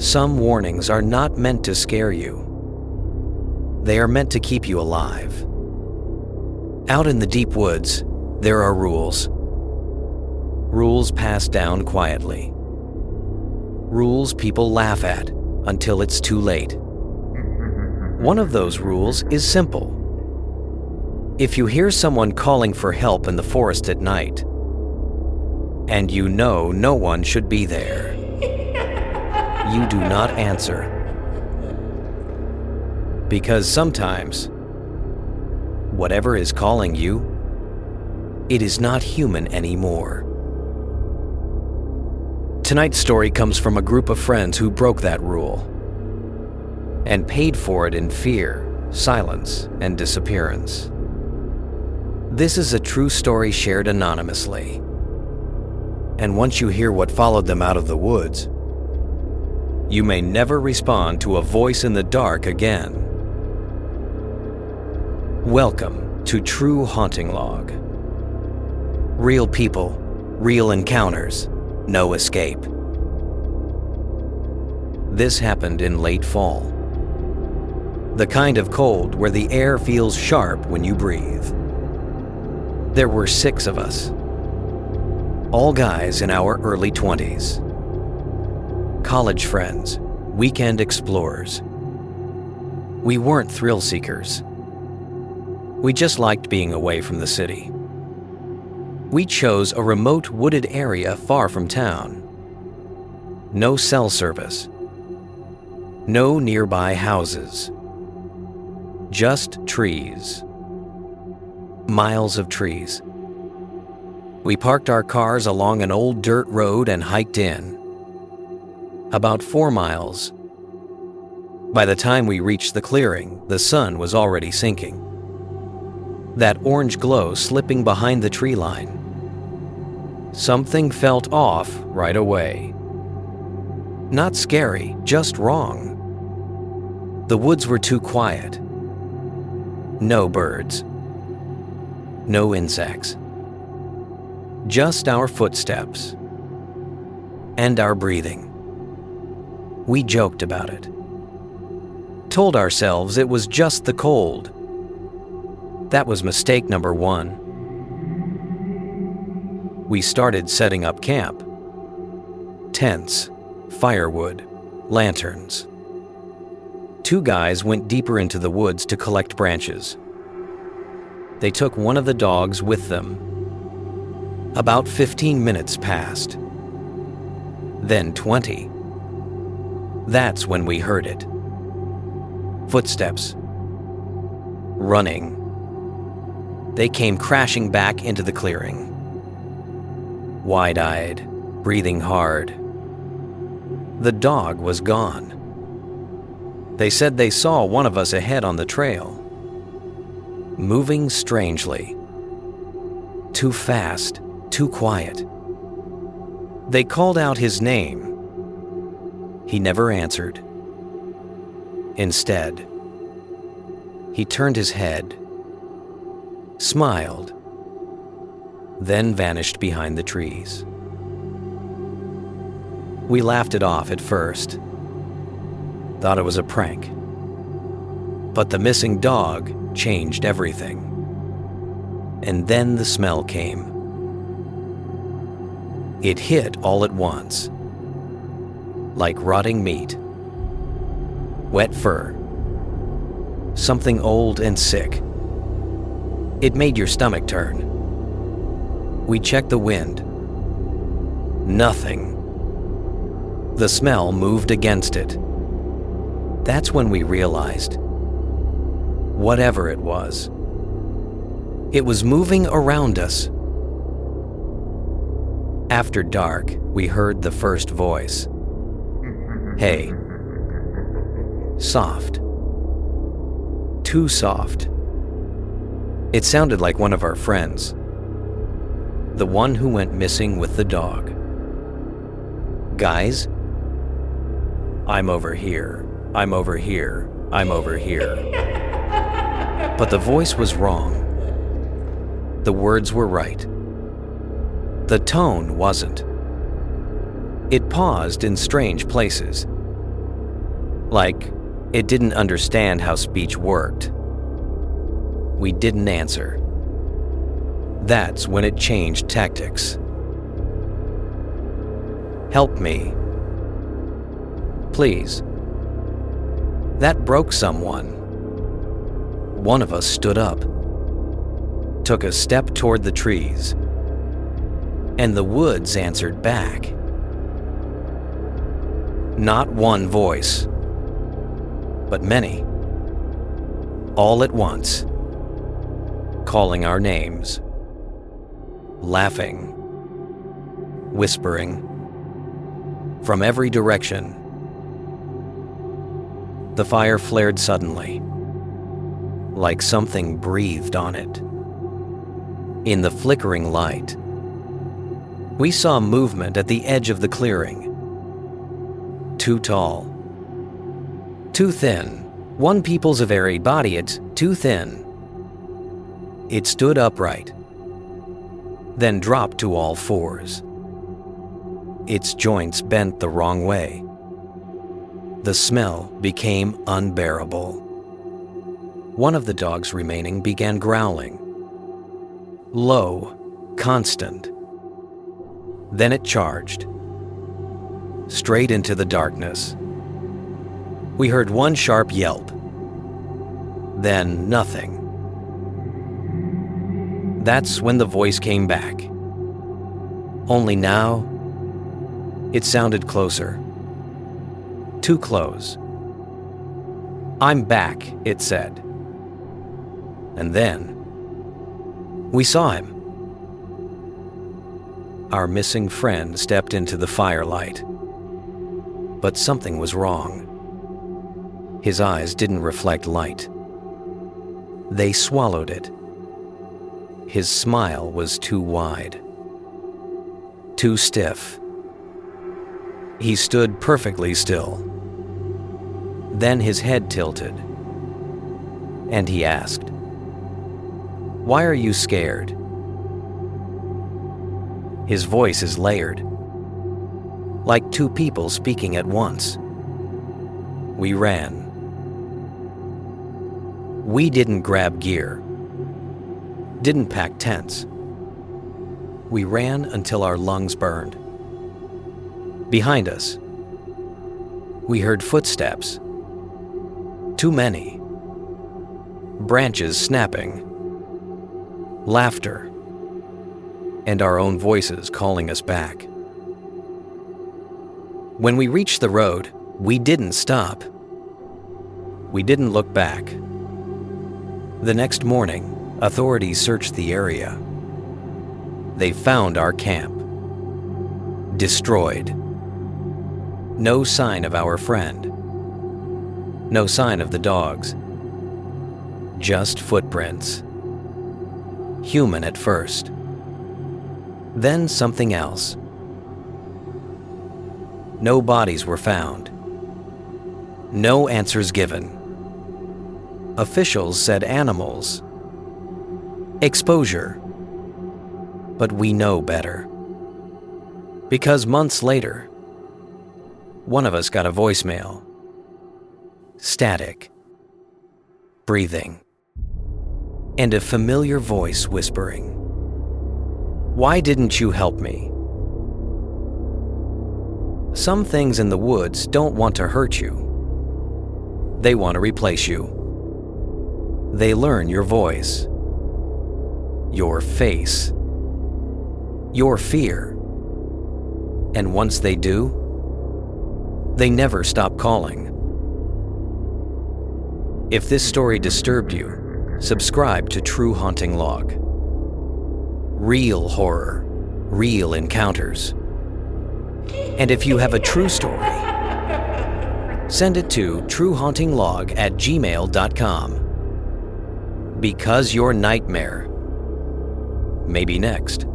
Some warnings are not meant to scare you. They are meant to keep you alive. Out in the deep woods, there are rules. Rules passed down quietly. Rules people laugh at until it's too late. One of those rules is simple. If you hear someone calling for help in the forest at night, and you know no one should be there, you do not answer. Because sometimes, whatever is calling you, it is not human anymore. Tonight's story comes from a group of friends who broke that rule and paid for it in fear, silence, and disappearance. This is a true story shared anonymously. And once you hear what followed them out of the woods, you may never respond to a voice in the dark again. Welcome to True Haunting Log. Real people, real encounters, no escape. This happened in late fall. The kind of cold where the air feels sharp when you breathe. There were 6 of us, all guys in our early 20s. College friends, weekend explorers. We weren't thrill seekers. We just liked being away from the city. We chose a remote wooded area far from town. No cell service. No nearby houses. Just trees. Miles of trees. We parked our cars along an old dirt road and hiked in. About 4 miles. By the time we reached the clearing, the sun was already sinking. That orange glow slipping behind the tree line. Something felt off right away. Not scary, just wrong. The woods were too quiet. No birds. No insects. Just our footsteps. And our breathing. We joked about it. Told ourselves it was just the cold. That was mistake number 1. We started setting up camp. Tents, firewood, lanterns. 2 guys went deeper into the woods to collect branches. They took one of the dogs with them. About 15 minutes passed. Then 20. That's when we heard it. Footsteps. Running. They came crashing back into the clearing. Wide-eyed, breathing hard. The dog was gone. They said they saw one of us ahead on the trail. Moving strangely. Too fast, too quiet. They called out his name. He never answered. Instead, he turned his head, smiled, then vanished behind the trees. We laughed it off at first, thought it was a prank. But the missing dog changed everything. And then the smell came. It hit all at once, like rotting meat, wet fur, something old and sick. It made your stomach turn. We checked the wind. Nothing. The smell moved against it. That's when we realized, whatever it was moving around us. After dark, we heard the first voice. Hey. Soft. Too soft. It sounded like one of our friends. The one who went missing with the dog. Guys? I'm over here. I'm over here. I'm over here. But the voice was wrong. The words were right. The tone wasn't. It paused in strange places. Like it didn't understand how speech worked. We didn't answer. That's when it changed tactics. Help me. Please. That broke someone. One of us stood up, took a step toward the trees, and the woods answered back. Not one voice, but many, all at once, calling our names, laughing, whispering, from every direction. The fire flared suddenly, like something breathed on it. In the flickering light, we saw movement at the edge of the clearing. Too tall, too thin. One people's a varied body, it's too thin. It stood upright, then dropped to all fours. Its joints bent the wrong way. The smell became unbearable. One of the dogs remaining began growling. Low, constant. Then it charged, straight into the darkness. We heard one sharp yelp, then nothing. That's when the voice came back. Only now, it sounded closer. Too close. I'm back, it said. And then, we saw him. Our missing friend stepped into the firelight. But something was wrong. His eyes didn't reflect light. They swallowed it. His smile was too wide, too stiff. He stood perfectly still. Then his head tilted, and he asked, "Why are you scared?" His voice is layered, like two people speaking at once. We ran. We didn't grab gear, didn't pack tents. We ran until our lungs burned. Behind us, we heard footsteps. Too many. Branches snapping. Laughter. And our own voices calling us back. When we reached the road, we didn't stop. We didn't look back. The next morning, authorities searched the area. They found our camp. Destroyed. No sign of our friend. No sign of the dogs. Just footprints. Human at first. Then something else. No bodies were found. No answers given. Officials said animals. Exposure. But we know better. Because months later, one of us got a voicemail. Static. Breathing. And a familiar voice whispering, "Why didn't you help me?" Some things in the woods don't want to hurt you. They want to replace you. They learn your voice, your face, your fear. And once they do, they never stop calling. If this story disturbed you, subscribe to True Haunting Log. Real horror, real encounters. And if you have a true story, send it to truehauntinglog@gmail.com. Because your nightmare may be next.